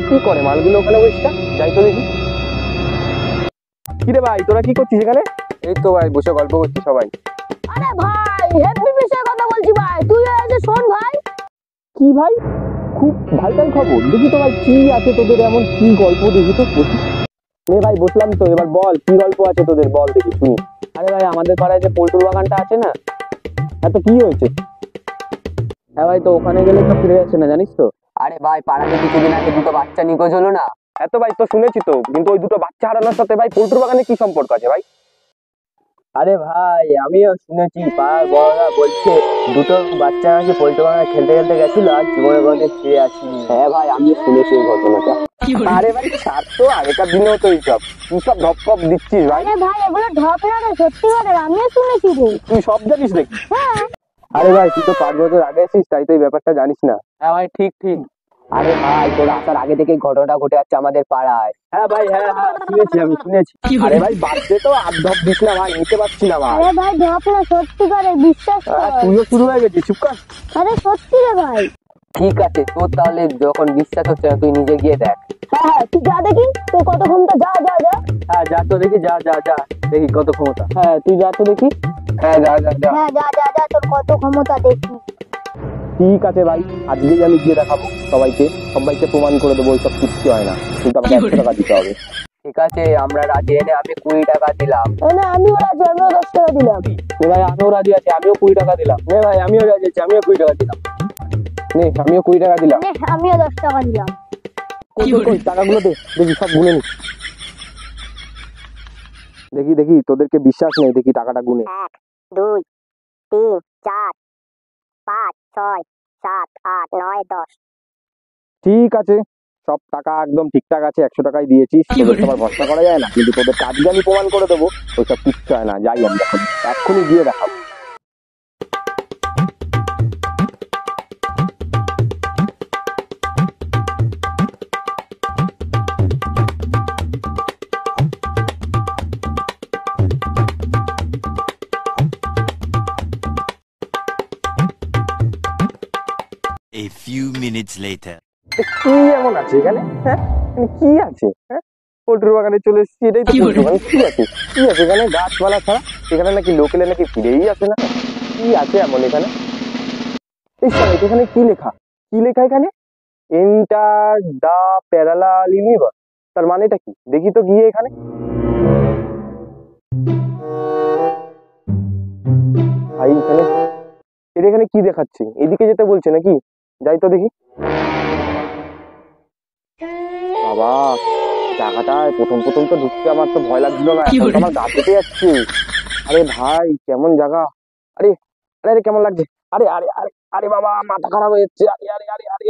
কি করে মালগুলো ওখানে বসে? যাই তো দেখি। কিরে ভাই, তোরা কি করছিস এখানে? এই তো ভাই বসে গল্প করছি সবাই। আরে ভাই হেভি বিষয়ে কথা বলছি ভাই, তুই এসে শোন ভাই। কি ভাই, খুব ভাইটাল খবর। দেখি তো ভাই কি আছে তোদের, এমন কি গল্প দেখি তো বসি। নে ভাই বসলাম তো, এবার বল কি গল্প আছে তোদের, বল দেখি শুনি। আরে ভাই আমাদের পাড়ায় যে পোল্ট্রি বাগানটা আছে না, হ্যাঁ তো কি হয়েছে? হ্যাঁ ভাই, তো ওখানে গেলে তো ফিরে যাচ্ছে না জানিস তো। আরে ভাই পাড়াতে কিছুদিন আগে দুটো বাচ্চা নিখোঁজ হলো না? হ্যাঁ তো ভাই, তো শুনেছি তো, কিন্তু ওই দুটো বাচ্চা হারানোর সাথে ভাই পোল্ট্রি বাগানে কি সম্পর্ক আছে ভাই? আরে ভাই আমিও শুনেছি, পাড়ার বড়রা বলছে দুটো বাচ্চা নাকি পোল্ট্রি বাগানে খেলতে খেলতে গেছিল আর জীবনে কোনোদিন ফিরে আসেনি। হ্যাঁ ভাই আমিও শুনেছি এই ঘটনাটা। আরে ভাই ছাড় তো, আগেকার দিনেও তো এইসব, তুই সব ঢপ ফপ দিচ্ছিস ভাই। আরে ভাই এগুলো ঢপ না রে, সত্যি করে আমিও শুনেছি রে। তুই সব জানিস নাকি? হ্যাঁ। আরে ভাই তুই তো 5 বছর আগে এসিস, তাই তো এই ব্যাপারটা জানিস না। হ্যাঁ ভাই ঠিক ঠিক। আরে ভাই তোর আসার আগে থেকে ঘটনাটা ঘটে যাচ্ছে আমাদের পাড়ায়। হ্যাঁ ভাই, হ্যাঁ হ্যাঁ শুনেছি, আমি শুনেছি। আরে ভাই বাদ দে তো, আর ঢপ দিস না ভাই, নিতে পারছি না ভাই। আরে ভাই ঢপ না, সত্যি করে বিশ্বাস কর। তুইও শুরু হয়ে গেছিস, চুপ কর। আরে সত্যি রে ভাই। ঠিক আছে, তোর তাহলে যখন বিশ্বাস হচ্ছে না তুই নিজে গিয়ে দেখ। হ্যাঁ হ্যাঁ তুই যা দেখি তোর কত ক্ষমতা, যা যা যা। হ্যাঁ যা তো দেখি, যা যা যা দেখি কত ক্ষমতা। হ্যাঁ তুই যা তো দেখি। হ্যাঁ যা যা যা। হ্যাঁ যা যা যা, তোর কত ক্ষমতা দেখি। ঠিক আছে ভাই, আজকেই আমি গিয়ে দেখাবো সবাইকে, সবাইকে প্রমাণ করে দেবো ওইসব কিচ্ছু হয় না, কিন্তু আমাকে 100 টাকা দিতে হবে। ঠিক আছে আমরা রাজি, এনে আমি 20 টাকা দিলাম। না আমিও রাজি, আমিও 10 টাকা দিলাম। ভাই আমিও রাজি আছি, আমিও 20 টাকা দিলাম। ভাই আমিও রাজি আছি, আমিও 20 টাকা দিলাম। আমিও 20 টাকা দিলাম। আমিও 10 টাকা দিলাম। কই টাকাগুলো দে, দেখি সব গুনে নি। দেখি দেখি, তোদেরকে বিশ্বাস নেই, দেখি টাকাটা গুনে। 1 2 3 4 5 6 7 8 9 10। ঠিক আছে, সব টাকা একদম ঠিকঠাক আছে, 100 টাকাই দিয়েছিস। তোদের তো আবার ভরসা করা যায় না, কিন্তু তোদের কাজকে আমি প্রমাণ করে দেবো ওইসব কিচ্ছু হয় না। যাই আমি এখন এক্ষুনি গিয়ে দেখাবো। A few minutes later. কি এমন আছে এখানে? হ্যাঁ কি আছে? হ্যাঁ পোল্ট্রি বাগানে চলে এসেছি, এটাই তো পোল্ট্রি বাগান। কি আছে? কি আছে এখানে? গাছপালা ছাড়া এখানে নাকি লোক এলে নাকি ফিরেই আসে না। কি আছে এমন এখানে? এখানে কি লেখা? কি লেখা এখানে? এন্টার দা প্যারালাল ইউনিভার্স। তার মানেটা কি দেখি তো গিয়ে এখানে। ভাই এখানে এটা এখানে কি দেখাচ্ছে? এদিকে যেতে বলছে নাকি? যাই তো দেখি। বাবা জায়গাটায় প্রথম প্রথম তো ঢুকতে আমার তো ভয় লাগছিল না, এখন তো আমার গা পেতে যাচ্ছে। আরে ভাই কেমন জায়গা! আরে আরে আরে কেমন লাগছে! আরে আরে আরে আরে বাবা মাথা খারাপ হয়ে যাচ্ছে! আরে আরে আরে আরে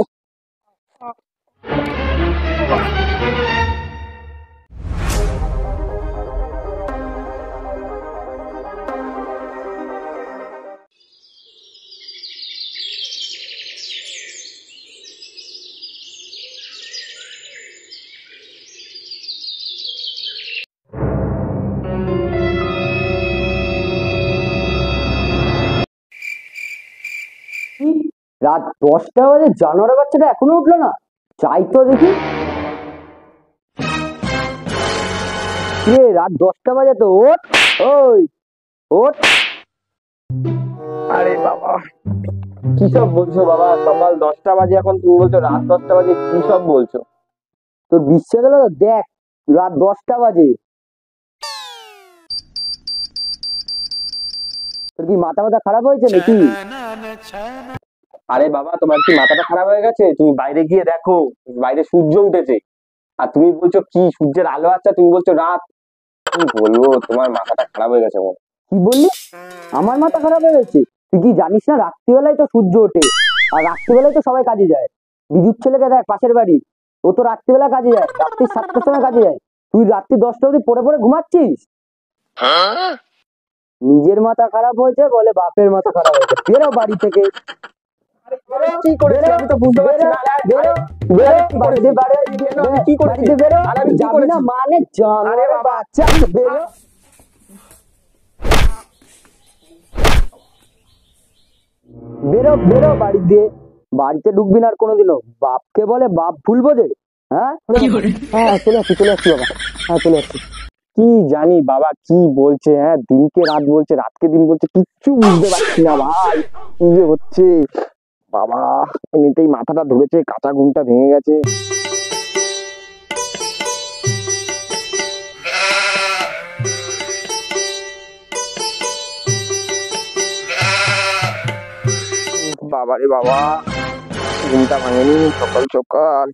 রাত 10টা বাজে জানোয়ারের বাচ্চাটা এখনো উঠলো না? চাই তো দেখি। রাত 10টা বাজে তো, ওঠ ওই ওঠ। আরে বাবা কি সব বলছো বাবা? সকাল 10টা বাজে, এখন তুমি বলছো রাত 10টা বাজে? কি সব বলছো? তোর বিশ্বাস হলো তো? দেখ রাত 10টা বাজে। তোর কি মাথা মাথা খারাপ হয়েছে নাকি? আরে বাবা তোমার কি মাথাটা খারাপ হয়ে গেছে? তুমি বাইরে গিয়ে দেখো, বাইরে সূর্য উঠেছে, আর তুমি বলছো কি সূর্যের আলো আছে, তুমি বলছো রাত। কি বলবো, তোমার মাথাটা খারাপ হয়ে গেছে। কি বললি? আমার মাথা খারাপ হয়ে গেছে? তুই কি জানিস না রাত্রিবেলায় তো সূর্য ওঠে, আর রাত্রিবেলায় তো সবাই কাজে যায়। বিদ্যুৎ ছেলেকে দেখ পাশের বাড়ি, ও তো রাত্রিবেলা কাজে যায়, রাত্রি 7টার সময় কাজে যায়। তুই রাত্রি 10টা অবধি পড়ে পড়ে ঘুমাচ্ছিস। নিজের মাথা খারাপ হয়েছে বলে বাপের মাথা খারাপ হয়েছে। বেরো বাড়ি থেকে। কি করেছি আমি তো বুঝতে পারছি না। কি করেছি? যাবি না মানে জানোয়ারের বাচ্চা, বেরো। বেরো বেরো বাড়ি দিয়ে, বাড়িতে ঢুকবি না আর কোনোদিনও। বাপকে বলে বাপ ভুলবো যে? হ্যাঁ হ্যাঁ, চলে আসছি বাবা, হ্যাঁ চলে আসছি। কি জানি বাবা কি বলছে, হ্যাঁ দিনকে রাত বলছে, রাতকে দিন বলছে, কিচ্ছু বুঝতে পারছি না ভাই, কি যে হচ্ছে বাবা। এমনিতেই মাথাটা ধরেছে, কাঁচা ঘুমটা ভেঙে গেছে। বাবারে বাবা, ঘুমটা ভাঙেনি সকাল সকাল।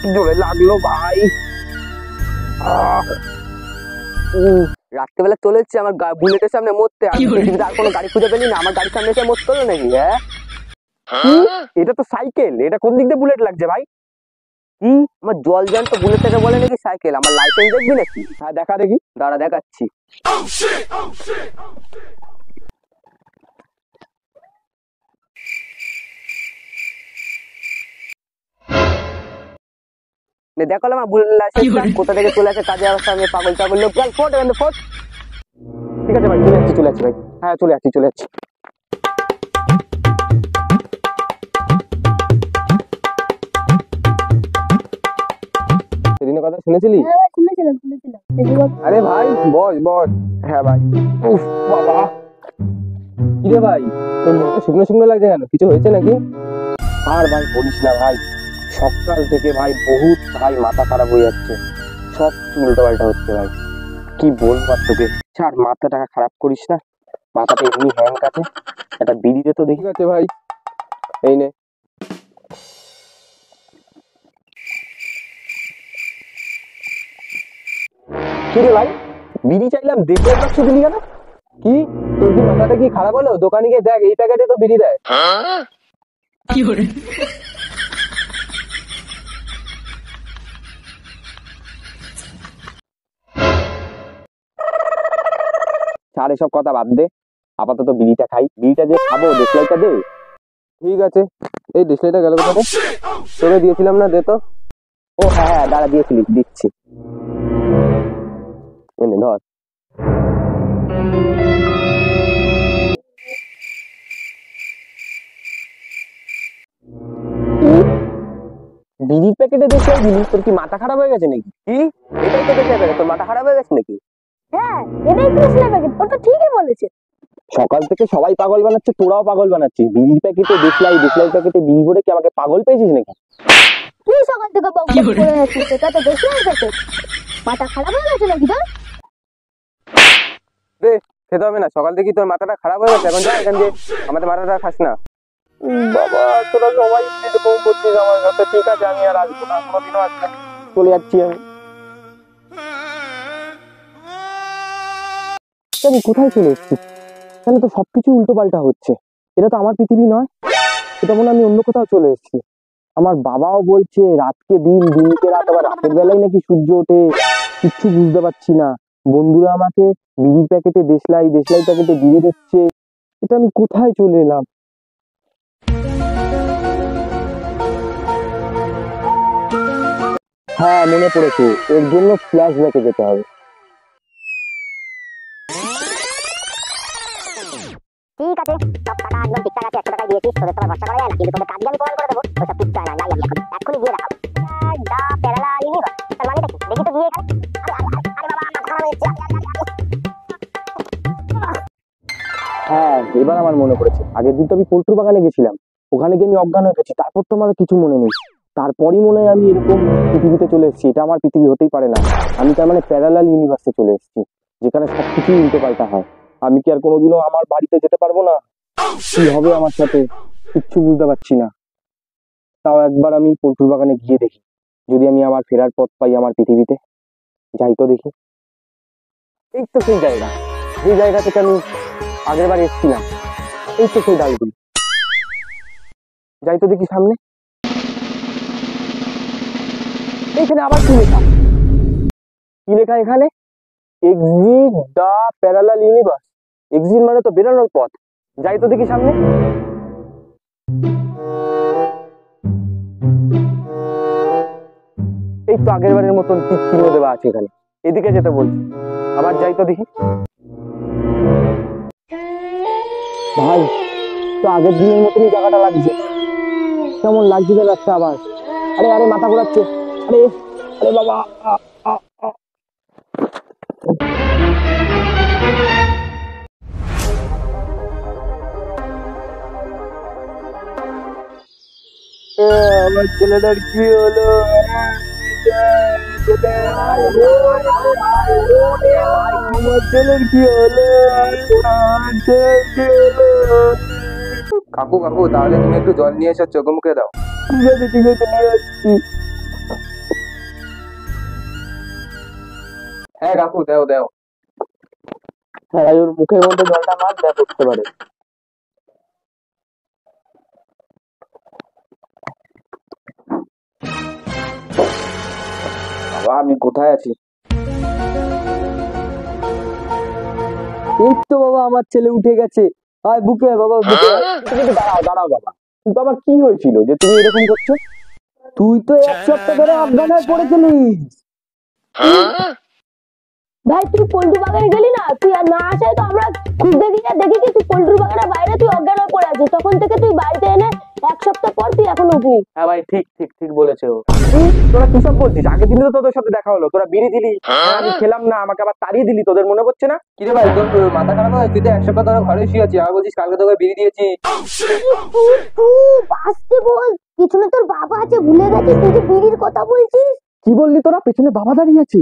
কি জোরে লাগলো ভাই। রাত্রেবেলা চলে এসছে আমার বুলেটের সামনে মরতে, আর পৃথিবীতে আর কোনো গাড়ি খুঁজে পেলি না, আমার গাড়ির সামনে এসে মরতে হলো নাকি? হ্যাঁ কি? এটা তো সাইকেল, এটা কোন দিক দিয়ে বুলেট লাগছে ভাই? কি আমার জল জ্যান্ত বুলেট থেকে বলে নাকি সাইকেল? আমার লাইসেন্স দেখবি নাকি? হ্যাঁ দেখা দেখি। দাঁড়া দেখাচ্ছি। দেখালো আমার বুলেট লাইসেন্সটা কোথা থেকে চলে আসে কাজে অবস্থা, আমি পাগল ছাগল লোক। চল ফোট এখান থেকে ফোট। ঠিক আছে ভাই, চলে আসছি ভাই, হ্যাঁ চলে আসছি। সেদিনের কথা শুনেছিলি? আরে ভাই বস। হ্যাঁ ভাই। উফ বাবা, কি রে ভাই, তোর মুখটা শুকনো শুকনো লাগছে কেন? কিছু হয়েছে নাকি? আর ভাই বলিস না ভাই, সকাল থেকে ভাই বহুত ভাই মাথা খারাপ হয়ে যাচ্ছে, সব উল্টো পাল্টা হচ্ছে ভাই। কি বলবো আর তোকে, ছাড়, মাথাটা খারাপ করিস না, মাথাটা এমনি হ্যাং কাটে। একটা বিড়ি দে তো দেখি। ঠিক আছে ভাই, এই নে। কি রে ভাই, বিড়ি চাইলাম দেখলে বাক্স দিলি কেন? কি তোর কি মাথাটা কি খারাপ হলো? দোকানে গিয়ে দেখ, এই প্যাকেটে তো বিড়ি দেয়। ছাড় এসব কথা বাদ দে, আপাতত বিড়িটা খাই। বিড়িটা যে খাবো, দেশলাইটা দে। ঠিক আছে, এই দেশলাইটা গেল কোথায়? তোরে দিয়েছিলাম না, দে তো। ও হ্যাঁ দাঁড়া, দিয়েছিলি, দিচ্ছি। এই নে, ধর। বিড়ির প্যাকেটে দেশলাই দিলি? তোর কি মাথা খারাপ হয়ে গেছে নাকি? কি এটাই তো দেখে যাবে, তোর মাথা খারাপ হয়ে গেছে নাকি? হ্যাঁ, এটাই তো দেশলাই প্যাকেট, ও তো ঠিকই বলেছে। সকাল থেকে সবাই পাগল বানাচ্ছে, তোরাও পাগল বানাচ্ছিস। বিড়ির প্যাকেটে দেশলাই প্যাকেটে বিড়ি ভরে কি আমাকে পাগল পেয়েছিস নাকি? তুই সকাল থেকে বক বক করে আছিস, এটা তো দেশলাই প্যাকেট। মাথা খারাপ হয়ে গেছে নাকি তোর? রে খেতে হবে না, সকাল থেকে তোর মাথাটা খারাপ হয়ে গেছে, এখন যা এখান দিয়ে, আমাদের মাথাটা খাস না। বাবা তোরা সবাই এরকম করছিস আমার কাছে। ঠিক আছে, আমি আর আসবো না, কোনোদিনও আসবো না, চলে যাচ্ছি আমি। আমি কোথায় চলে এসেছি? কেন তো সবকিছু উল্টো পাল্টা হচ্ছে? এটা তো আমার পৃথিবী নয়, এটা মনে হয় আমি অন্য কোথাও চলে এসেছি। আমার বাবাও বলছে রাতকে দিন, দিনকে রাত, আবার রাতের বেলায় নাকি সূর্য ওঠে, কিচ্ছু বুঝতে পারছি না। বন্ধুরা আমাকে বিড়ির প্যাকেটে দেশলাই প্যাকেটে বিড়ি দিচ্ছে, এটা আমি কোথায় চলে এলাম? হ্যাঁ মনে পড়েছে, এর জন্য ফ্ল্যাশব্যাকে যেতে হবে। ঠিক আছে, সব টাকা একদম ঠিকঠাক আছে, 100 টাকায় দিয়েছিস, তোদের তোমার ভরসা করা যায় না, কিন্তু তোদের কাজকে আমি প্রমাণ করে দেবো, ওসব কিচ্ছু হয় না। যাই আমি এক্ষুনি গিয়ে দেখাবো। দা প্যারালা ইউনিভার্স, তার মানেটা কি দেখি তো গিয়ে এখানে। আরে বাবা, মাথা খারাপ হয়ে যাচ্ছে। হ্যাঁ এবার আমার মনে পড়েছে, আগের দিন তো আমি পোল্ট্রি বাগানে গেছিলাম, ওখানে গিয়ে আমি অজ্ঞান হয়ে গেছি, তারপর তো আমার কিছু মনে নেই। তারপরই মনে হয় আমি এরকম পৃথিবীতে চলে এসেছি। এটা আমার পৃথিবী হতেই পারে না, আমি তার মানে প্যারালাল ইউনিভার্সে চলে এসেছি, যেখানে সবকিছুই উল্টো পাল্টা হয়। আমি কি আর কোনোদিনও আমার বাড়িতে যেতে পারবো না? কি হবে আমার সাথে, কিচ্ছু বুঝতে পারছি না। তাও একবার আমি পোল্ট্রি বাগানে গিয়ে দেখি, যদি আমি আমার ফেরার পথ পাই আমার পৃথিবীতে। যাই তো দেখি। এই তো সেই জায়গা, যে জায়গা থেকে আমি আগের বার এসেছিলাম, এই তো সেই ডালগুলি। যাই তো দেখি সামনে, এইখানে আবার কি লেখা? কি লেখা এখানে? এক্সিট দা প্যারালাল ইউনিভার্স। এক্সিট মানে তো বেরোনোর পথ। যাই তো দেখি সামনে। এই তো আগের বারের মতন টিক চিহ্ন দেওয়া আছে এখানে, এদিকে যেতে বলছি। আবার যাই তো দেখি। ভাই তো আগের দিনের মতনই জায়গাটা লাগছে, কেমন লাগছে যে রাস্তা আবার। আরে আরে মাথা ঘোরাচ্ছে, আরে আরে বাবা আ, আ, আ। আমার ছেলেটার কি হলো? আমার ছেলের কি হলো? কাকু কাকু, তাহলে তুমি একটু জল নিয়ে এসে চোখে মুখে দাও। ঠিক আছে ঠিক আছে, নিয়ে আসছি। হ্যাঁ কাকু, দাও দাও। হ্যাঁ, ওর মুখের মধ্যে জলটা মার, দেখ উঠতে পারে। বাবা আমি কোথায় আছি? এই তো বাবা, আমার ছেলে উঠে গেছে। আয় বুকে আয় বাবা, বুকে আয়। কিন্তু দাঁড়াও দাঁড়াও বাবা, কিন্তু আমার কি হয়েছিল যে তুমি এরকম করছো? তুই তো 1 সপ্তাহ ধরে অজ্ঞান হয়ে পড়েছিলিস। ভাই তুই পোল্ট্রি বাগানে গেলি না, তুই আর না আসায় তো আমরা খুঁজতে গিয়ে দেখি কি তুই পোল্ট্রি বাগানের বাইরে তুই অজ্ঞান হয়ে পড়ে আছিস। তখন থেকে তুই বাড়িতে এনে 1 সপ্তাহ পর তুই এখন উঠলি। হ্যাঁ ভাই, ঠিক ঠিক ঠিক বলেছে ও। তোরা কি সব বলছিস? আগের দিনে তো তোদের সাথে দেখা হলো, তোরা বিড়ি দিলি, আমি খেলাম না, আমাকে আবার তাড়িয়ে দিলি, তোদের মনে পড়ছে না? কিরে ভাই, তোর মাথা খারাপ হয়? তুই তো 1 সপ্তাহ ধরে ঘরে শুয়ে আছিস, আর বলছিস কালকে তোকে বিড়ি দিয়েছি। আসতে বল, পিছনে তোর বাবা আছে, ভুলে গেছিস? তুই যে বিড়ির কথা বলছিস। কি বললি তোরা? পেছনে বাবা দাঁড়িয়ে আছে?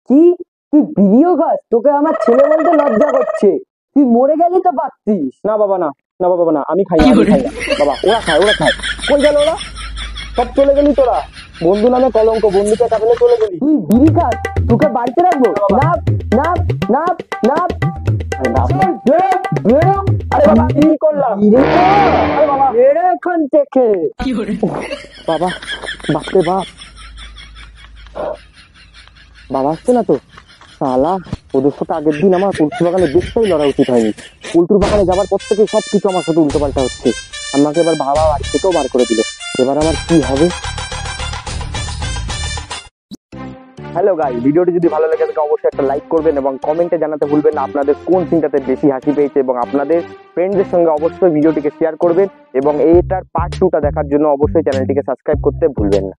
কি তুই বিড়িও খাস? তোকে আমার ছেলে বলতে লজ্জা করছে। তুই মরে গেলি তো পারতিস। না বাবা না, না বাবা না, আমি খাই না, আমি খাই না বাবা। ওরা খায়, ওরা খায়। কই গেল ওরা? সব চলে গেলি তোরা। বন্ধু নামে কলঙ্ক, বন্ধুকে কাটালে চলে গেলি। তুই বিড়ি খাস, তোকে বাড়িতে রাখবো না। না না না, আরে বাবা কি করলাম? আরে বাবা বেরো এখান থেকে। বাবা, বাপরে বাপ, বাবা আসছে না তো? শালা, ওদের সাথে আগের দিন আমার কুলটুর বাগানে দেখতেই লড়া উচিত হয়নি। কুলটুর বাগানে যাবার পর থেকে সবকিছু আমার সাথে উল্টো পাল্টা হচ্ছে। আমাকে এবার বাবা বাড়ি থেকেও বার করে দিল। এবার আমার কি হবে? হ্যালো গাইস, ভিডিওটি যদি ভালো লাগে থাকে অবশ্যই একটা লাইক করবেন এবং কমেন্টে জানাতে ভুলবেন না আপনাদের কোন সিনটাতে বেশি হাসি পেয়েছে, এবং আপনাদের ফ্রেন্ডদের সঙ্গে অবশ্যই ভিডিওটিকে শেয়ার করবেন এবং এইটার পার্ট 2টা দেখার জন্য অবশ্যই চ্যানেলটিকে সাবস্ক্রাইব করতে ভুলবেন না।